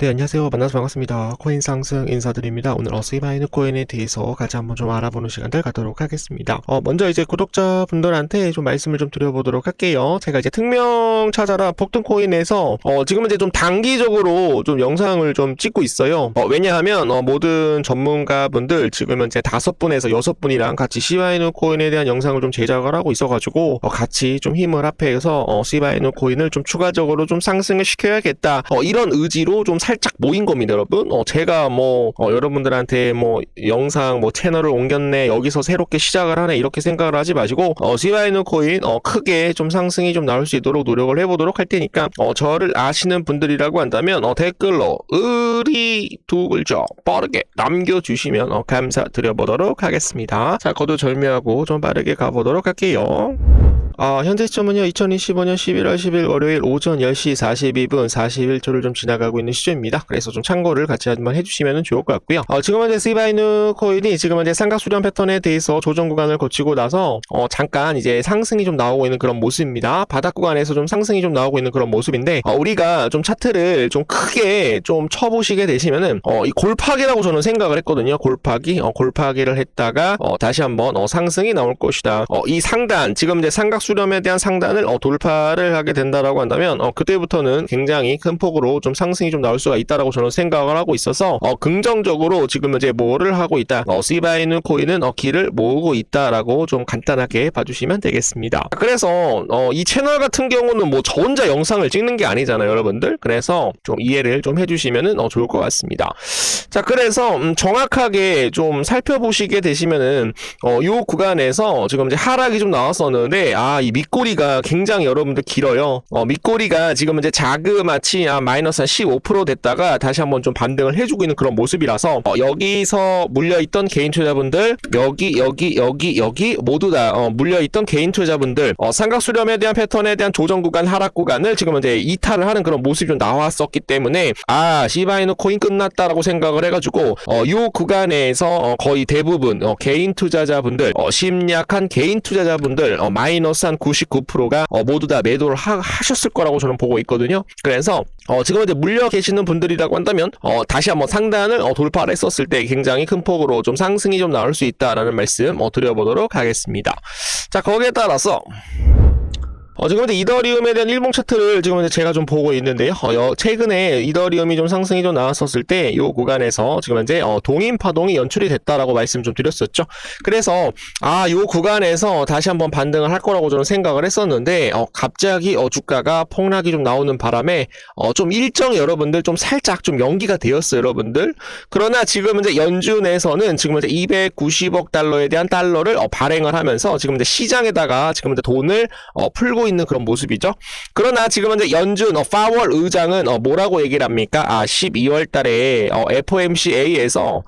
네, 안녕하세요. 만나서 반갑습니다. 코인 상승 인사드립니다. 오늘 시바이누 코인에 대해서 같이 한번 좀 알아보는 시간들 갖도록 하겠습니다. 먼저 이제 구독자분들한테 좀 말씀을 좀 드려보도록 할게요. 제가 이제 특명 찾아라 폭등 코인에서 지금은 이제 좀 단기적으로 좀 영상을 좀 찍고 있어요. 왜냐하면 모든 전문가분들 지금은 이제 5분에서 6분이랑 같이 시바이누 코인에 대한 영상을 좀 제작을 하고 있어가지고 같이 좀 힘을 합해서 시바이누 코인을 좀 추가적으로 좀 상승을 시켜야겠다. 이런 의지로 좀 살짝 모인 겁니다, 여러분. 제가 여러분들한테 영상 채널을 옮겼네, 여기서 새롭게 시작을 하네, 이렇게 생각을 하지 마시고 시바이누 코인 크게 좀 상승이 좀 나올 수 있도록 노력을 해보도록 할 테니까 저를 아시는 분들이라고 한다면 댓글로 의리 두 글자 빠르게 남겨주시면 감사드려보도록 하겠습니다. 자, 거두절미하고 좀 빠르게 가보도록 할게요. 현재 시점은요, 2025년 11월 10일 월요일 오전 10시 42분 41초를 좀 지나가고 있는 시점입니다. 그래서 좀 참고를 같이 한번 해주시면 좋을 것 같고요. 지금 현재 시바이누 코인이 지금 현재 삼각 수렴 패턴에 대해서 조정 구간을 거치고 나서 잠깐 이제 상승이 좀 나오고 있는 그런 모습입니다. 바닥 구간에서 좀 상승이 좀 나오고 있는 그런 모습인데 우리가 좀 차트를 좀 크게 좀 쳐보시게 되시면은 이 골파기라고 저는 생각을 했거든요. 골파기를 했다가 다시 한번 상승이 나올 것이다. 이 상단, 지금 이제 삼각 수렴에 대한 상단을 돌파를 하게 된다라고 한다면 그때부터는 굉장히 큰 폭으로 좀 상승이 좀 나올 수가 있다라고 저는 생각을 하고 있어서 긍정적으로 지금 이제 뭐를 하고 있다, 시바이누 코인은 길을 모으고 있다라고 좀 간단하게 봐주시면 되겠습니다. 그래서 이 채널 같은 경우는 저 혼자 영상을 찍는 게 아니잖아요, 여러분들. 그래서 좀 이해를 좀 해주시면은 좋을 것 같습니다. 자, 그래서 정확하게 좀 살펴보시게 되시면은 요 구간에서 지금 이제 하락이 좀 나왔었는데 이 밑꼬리가 굉장히 여러분들 길어요. 밑꼬리가 지금 이제 자그마치 마이너스 한 15% 됐다가 다시 한번 좀 반등을 해주고 있는 그런 모습이라서 여기서 물려있던 개인 투자자분들, 여기 모두 다 물려있던 개인 투자자분들 삼각 수렴에 대한 패턴에 대한 조정 구간, 하락 구간을 지금 이제 이탈을 하는 그런 모습이 좀 나왔었기 때문에 시바이누 코인 끝났다라고 생각을 해가지고 요 구간에서 거의 대부분 개인 투자자분들, 심약한 개인 투자자분들 마이너스 한 99%가 모두 다 매도를 하셨을 거라고 저는 보고 있거든요. 그래서 지금 이제 물려 계시는 분들이라고 한다면 다시 한번 상단을 돌파를 했었을 때 굉장히 큰 폭으로 좀 상승이 좀 나올 수 있다라는 말씀 드려보도록 하겠습니다. 자, 거기에 따라서 지금 이제 이더리움에 대한 일봉 차트를 지금 이제 제가 좀 보고 있는데요. 최근에 이더리움이 좀 상승이 좀 나왔었을 때 이 구간에서 지금 이제 동인 파동이 연출이 됐다라고 말씀 좀 드렸었죠. 그래서 이 구간에서 다시 한번 반등을 할 거라고 저는 생각을 했었는데 갑자기 주가가 폭락이 좀 나오는 바람에 좀 일정이 여러분들 좀 살짝 좀 연기가 되었어요, 여러분들. 그러나 지금 이제 연준에서는 지금 이제 290억 달러에 대한 달러를 발행을 하면서 지금 이제 시장에다가 지금 이제 돈을 풀고 있는 그런 모습이죠. 그러나 지금 이제 연준 파월 의장은 뭐라고 얘기를 합니까? 12월 달에 FOMC에서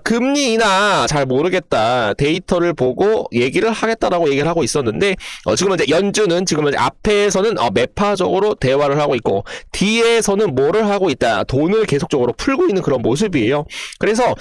금리 인하 잘 모르겠다, 데이터를 보고 얘기를 하겠다라고 얘기를 하고 있었는데 지금 이제 연준은 지금 이제 앞에서는 매파적으로 대화를 하고 있고 뒤에서는 뭐를 하고 있다, 돈을 계속적으로 풀고 있는 그런 모습이에요. 그래서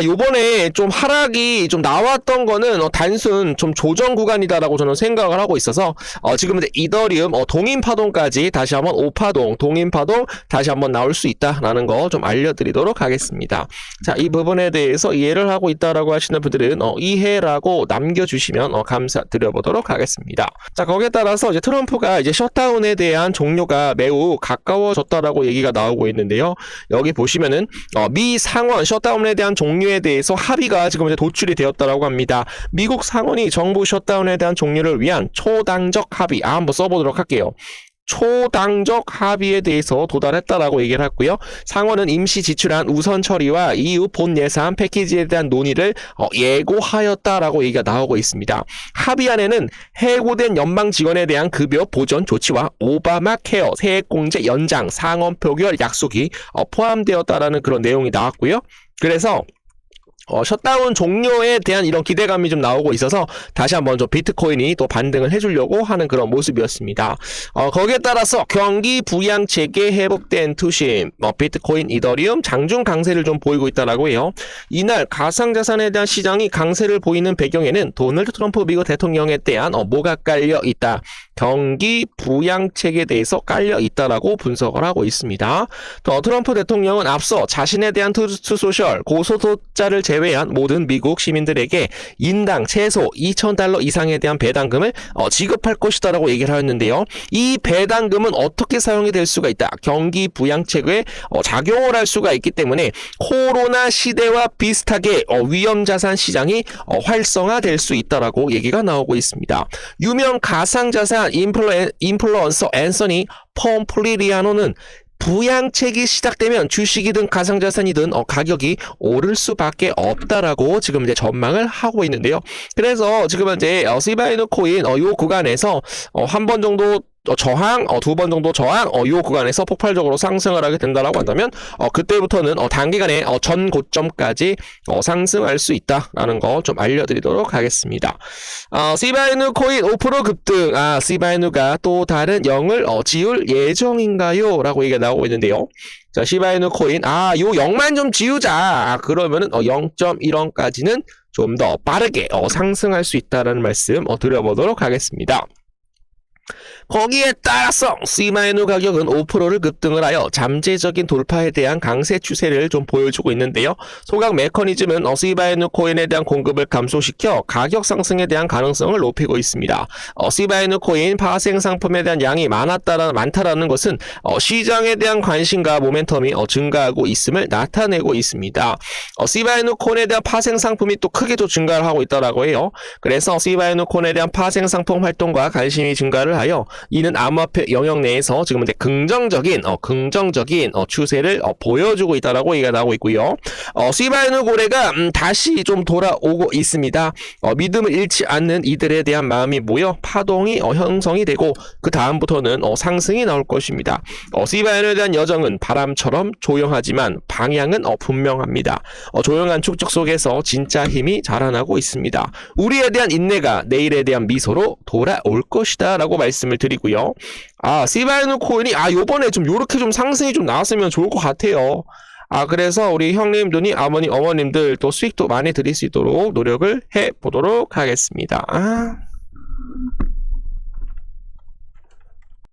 요번에 좀 하락이 좀 나왔던 거는 단순 좀 조정 구간이다라고 저는 생각을 하고 있어서 지금 이제 이더리움 동인 파동까지 다시 한번 5파동, 동인 파동 다시 한번 나올 수 있다라는 거 좀 알려드리도록 하겠습니다. 자, 이 부분에 대해서 이해를 하고 있다라고 하시는 분들은 이해라고 남겨주시면 감사드려보도록 하겠습니다. 자, 거기에 따라서 이제 트럼프가 이제 셧다운에 대한 종료가 매우 가까워졌다라고 얘기가 나오고 있는데요. 여기 보시면은 미 상원 셧다운에 대한 종료에 대해서 합의가 지금 이제 도출이 되었다라고 합니다. 미국 상원이 정부 셧다운에 대한 종료를 위한 초당적 합의, 한번 써보도록 할게요. 초당적 합의에 대해서 도달했다라고 얘기를 했고요. 상원은 임시 지출안 우선 처리와 이후 본 예산 패키지에 대한 논의를 예고하였다라고 얘기가 나오고 있습니다. 합의안에는 해고된 연방 직원에 대한 급여 보전 조치와 오바마 케어 세액공제 연장 상원 표결 약속이 포함되었다라는 그런 내용이 나왔고요. 그래서 셧다운 종료에 대한 이런 기대감이 좀 나오고 있어서 다시 한번 좀 비트코인이 또 반등을 해주려고 하는 그런 모습이었습니다. 거기에 따라서 경기 부양 체계 회복된 투심, 비트코인, 이더리움 장중 강세를 좀 보이고 있다라고 해요. 이날 가상자산에 대한 시장이 강세를 보이는 배경에는 도널드 트럼프 미국 대통령에 대한 뭐가 깔려 있다. 경기 부양책에 대해서 깔려 있다라고 분석을 하고 있습니다. 또 트럼프 대통령은 앞서 자신에 대한 트루스 소셜 고소득자를 제외한 모든 미국 시민들에게 인당 최소 $2,000 이상에 대한 배당금을 지급할 것이다라고 얘기를 하였는데요. 이 배당금은 어떻게 사용이 될 수가 있다. 경기 부양책에 작용을 할 수가 있기 때문에 코로나 시대와 비슷하게 위험자산 시장이 활성화될 수 있다라고 얘기가 나오고 있습니다. 유명 가상자산 인플루언서 앤서니 폼플리리아노는 부양책이 시작되면 주식이든 가상자산이든 가격이 오를 수밖에 없다라고 지금 이제 전망을 하고 있는데요. 그래서 지금 이제 시바이누 코인 요 구간에서 한 번 정도 저항, 두 번 정도 저항, 요 구간에서 폭발적으로 상승을 하게 된다라고 한다면, 그때부터는, 단기간에, 전 고점까지, 상승할 수 있다라는 거 좀 알려드리도록 하겠습니다. 시바이누 코인 5% 급등, 시바이누가 또 다른 0을, 지울 예정인가요? 라고 얘기가 나오고 있는데요. 자, 시바이누 코인, 요 0만 좀 지우자. 그러면은, 0.1원까지는 좀 더 빠르게, 상승할 수 있다라는 말씀, 드려보도록 하겠습니다. 거기에 따라서 시바이누 가격은 5%를 급등을 하여 잠재적인 돌파에 대한 강세 추세를 좀 보여주고 있는데요. 소각 메커니즘은 시바이누 코인에 대한 공급을 감소시켜 가격 상승에 대한 가능성을 높이고 있습니다. 시바이누 코인 파생 상품에 대한 양이 많다라는 것은 시장에 대한 관심과 모멘텀이 증가하고 있음을 나타내고 있습니다. 시바이누 코인에 대한 파생 상품이 또 크게 또 증가를 하고 있다라고 해요. 그래서 시바이누 코인에 대한 파생 상품 활동과 관심이 증가를 하여 이는 암호화폐 영역 내에서 지금 이제 긍정적인 추세를 보여주고 있다라고 얘기가 나오고 있고요. 시바이누 고래가 다시 좀 돌아오고 있습니다. 믿음을 잃지 않는 이들에 대한 마음이 모여 파동이 형성이 되고 그 다음부터는 상승이 나올 것입니다. 시바이누에 대한 여정은 바람처럼 조용하지만 방향은 분명합니다. 조용한 축적 속에서 진짜 힘이 자라나고 있습니다. 우리에 대한 인내가 내일에 대한 미소로 돌아올 것이다 라고 말씀을 드리고요. 시바이누 코인이 요번에 좀 요렇게 좀 상승이 좀 나왔으면 좋을 것 같아요. 그래서 우리 형님, 누님, 아버님, 어머님들 또 수익도 많이 드릴 수 있도록 노력을 해 보도록 하겠습니다.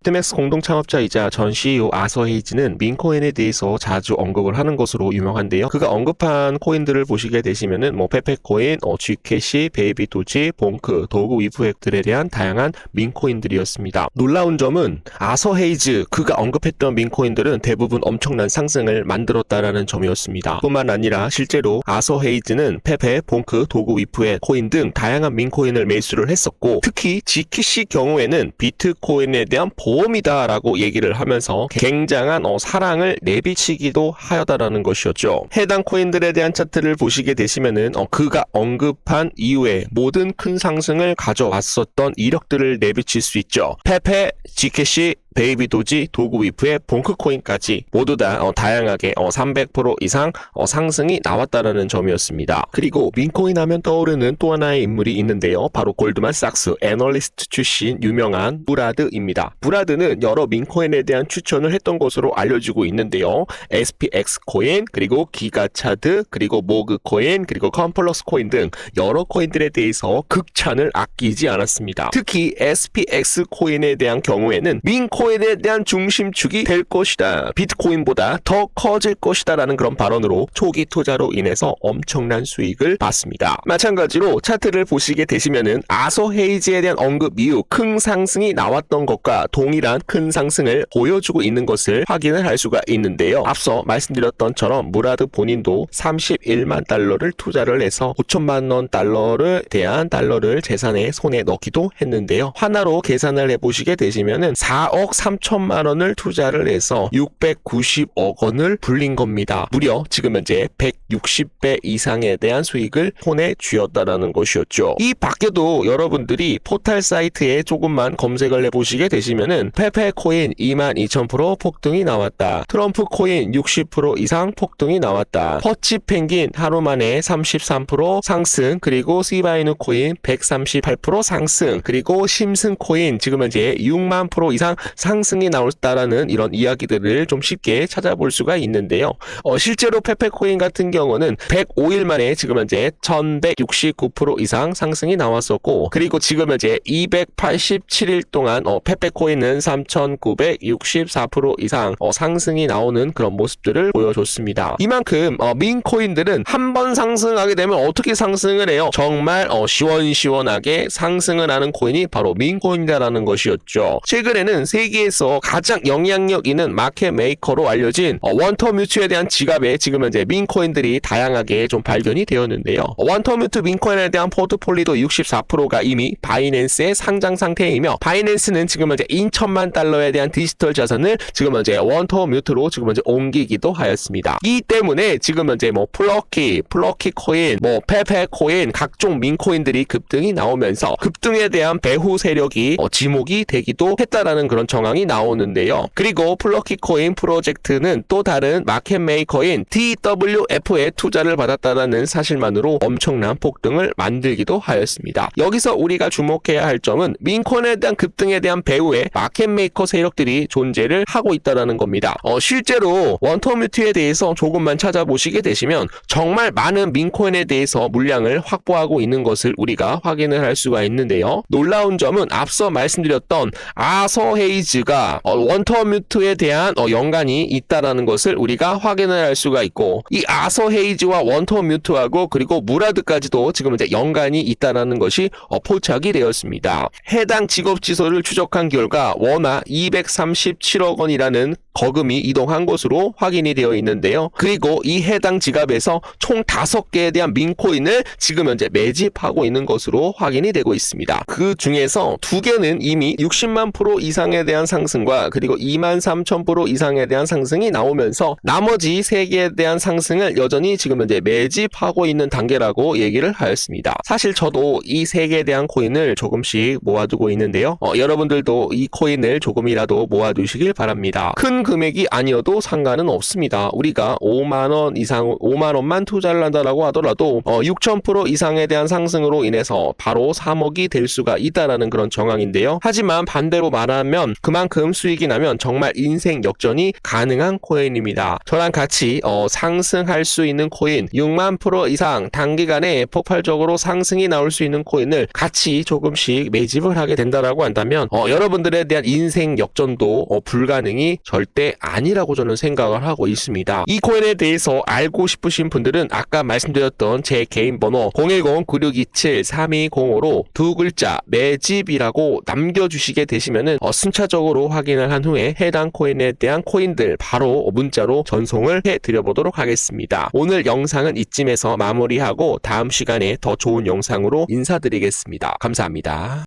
비트맥스 공동 창업자이자 전 CEO 아서 헤이즈는 민코인에 대해서 자주 언급을 하는 것으로 유명한데요. 그가 언급한 코인들을 보시게 되시면은 페페코인, G캐시, 베이비 도지, 봉크, 도구 위프액들에 대한 다양한 민코인들이었습니다. 놀라운 점은 아서 헤이즈 그가 언급했던 민코인들은 대부분 엄청난 상승을 만들었다라는 점이었습니다. 뿐만 아니라 실제로 아서 헤이즈는 페페, 봉크, 도구 위프액 코인 등 다양한 민코인을 매수를 했었고, 특히 G캐시 경우에는 비트코인에 대한 보험이다라고 얘기를 하면서 굉장한 사랑을 내비치기도 하였다라는 것이었죠. 해당 코인들에 대한 차트를 보시게 되시면은 그가 언급한 이후에 모든 큰 상승을 가져왔었던 이력들을 내비칠 수 있죠. 페페, G캐시, 베이비 도지, 도구 위프의 봉크코인까지 모두 다 다양하게 300% 이상 상승이 나왔다라는 점이었습니다. 그리고 민코인 하면 떠오르는 또 하나의 인물이 있는데요. 바로 골드만삭스 애널리스트 출신 유명한 무라드입니다. 무라드는 여러 민코인에 대한 추천을 했던 것으로 알려지고 있는데요. SPX 코인, 그리고 기가차드, 그리고 모그 코인, 그리고 컴플러스 코인 등 여러 코인들에 대해서 극찬을 아끼지 않았습니다. 특히 SPX 코인에 대한 경우에는 민코인에 대한 중심축이 될 것이다. 비트코인보다 더 커질 것이다 라는 그런 발언으로 초기 투자로 인해서 엄청난 수익을 봤습니다. 마찬가지로 차트를 보시게 되시면은 아서 헤이즈에 대한 언급 이후 큰 상승이 나왔던 것과 동일한 큰 상승을 보여주고 있는 것을 확인을 할 수가 있는데요. 앞서 말씀드렸던처럼 무라드 본인도 31만 달러를 투자를 해서 5천만 원 달러를 대한 달러를 재산에 손에 넣기도 했는데요. 하나로 계산을 해보시게 되시면은 4억 3천만 원을 투자를 해서 690억 원을 불린 겁니다. 무려 지금 현재 160배 이상에 대한 수익을 손에 쥐었다라는 것이었죠. 이 밖에도 여러분들이 포탈 사이트에 조금만 검색을 해보시게 되시면은 페페코인 22,000% 폭등이 나왔다. 트럼프 코인 60% 이상 폭등이 나왔다. 퍼치 펭귄 하루 만에 33% 상승, 그리고 시바이누 코인 138% 상승, 그리고 심슨 코인 지금 현재 6만% 이상 상승이 나올다라는 이런 이야기들을 좀 쉽게 찾아볼 수가 있는데요. 실제로 페페코인 같은 경우는 105일 만에 지금 현재 1169% 이상 상승이 나왔었고, 그리고 지금 현재 287일 동안 페페코인은 3964% 이상 상승이 나오는 그런 모습들을 보여줬습니다. 이만큼 민코인들은 한 번 상승하게 되면 어떻게 상승을 해요? 정말 시원시원하게 상승을 하는 코인이 바로 민코인이라는 것이었죠. 최근에는 세계에서 가장 영향력 있는 마켓 메이커로 알려진 원터뮤트에 대한 지갑에 지금 현재 민코인들이 다양하게 좀 발견이 되었는데요. 원터뮤트 민코인에 대한 포트폴리오 64%가 이미 바이낸스의 상장 상태이며, 바이낸스는 지금 현재 2천만 달러에 대한 디지털 자산을 지금 현재 원터뮤트로 지금 현재 옮기기도 하였습니다. 이 때문에 지금 현재 플러키 코인, 페페 코인, 각종 민코인들이 급등이 나오면서 급등에 대한 배후 세력이 지목이 되기도 했다라는 그런 정황이 나오는데요. 그리고 플러키 코인 프로젝트는 또 다른 마켓 메이커인 TWF에 투자를 받았다는 사실만으로 엄청난 폭등을 만들기도 하였습니다. 여기서 우리가 주목해야 할 점은 민코인에 대한 급등에 대한 배후에 마켓 메이커 세력들이 존재를 하고 있다는 겁니다. 실제로 원터뮤트에 대해서 조금만 찾아보시게 되시면 정말 많은 민코인에 대해서 물량을 확보하고 있는 것을 우리가 확인을 할 수가 있는데요. 놀라운 점은 앞서 말씀드렸던 아서 헤이즈가 원터뮤트에 대한 연관이 있다라는 것을 우리가 확인을 할 수가 있고, 이 아서 헤이즈와 원터뮤트하고 그리고 무라드까지도 지금 이제 연관이 있다라는 것이 포착이 되었습니다. 해당 직업 지소를 추적한 결과 원화 237억 원이라는 거금이 이동한 것으로 확인이 되어 있는데요. 그리고 이 해당 지갑에서 총 5개에 대한 민코인을 지금 현재 매집하고 있는 것으로 확인이 되고 있습니다. 그 중에서 2개는 이미 60만 프로 이상에 대한 상승과 그리고 23,000% 이상에 대한 상승이 나오면서 나머지 3개에 대한 상승을 여전히 지금 현재 매집하고 있는 단계라고 얘기를 하였습니다. 사실 저도 이 3개에 대한 코인을 조금씩 모아두고 있는데요. 여러분들도 이 코인을 조금이라도 모아두시길 바랍니다. 큰 금액이 아니어도 상관은 없습니다. 우리가 5만원 이상, 5만원만 투자를 한다라고 하더라도 6,000% 이상에 대한 상승으로 인해서 바로 3억이 될 수가 있다라는 그런 정황인데요. 하지만 반대로 말하면 그만큼 수익이 나면 정말 인생 역전이 가능한 코인입니다. 저랑 같이 상승할 수 있는 코인 6만 프로 이상 단기간에 폭발적으로 상승이 나올 수 있는 코인을 같이 조금씩 매집을 하게 된다라고 한다면 여러분들에 대한 인생 역전도 불가능이 절대 아니라고 저는 생각을 하고 있습니다. 이 코인에 대해서 알고 싶으신 분들은 아까 말씀드렸던 제 개인 번호 010-9627-3205로 2글자 매집이라고 남겨주시게 되시면은 순차적으로 확인을 한 후에 해당 코인에 대한 코인들 바로 문자로 전송을 해드려보도록 하겠습니다. 오늘 영상은 이쯤에서 마무리하고 다음 시간에 더 좋은 영상으로 인사드리겠습니다. 감사합니다.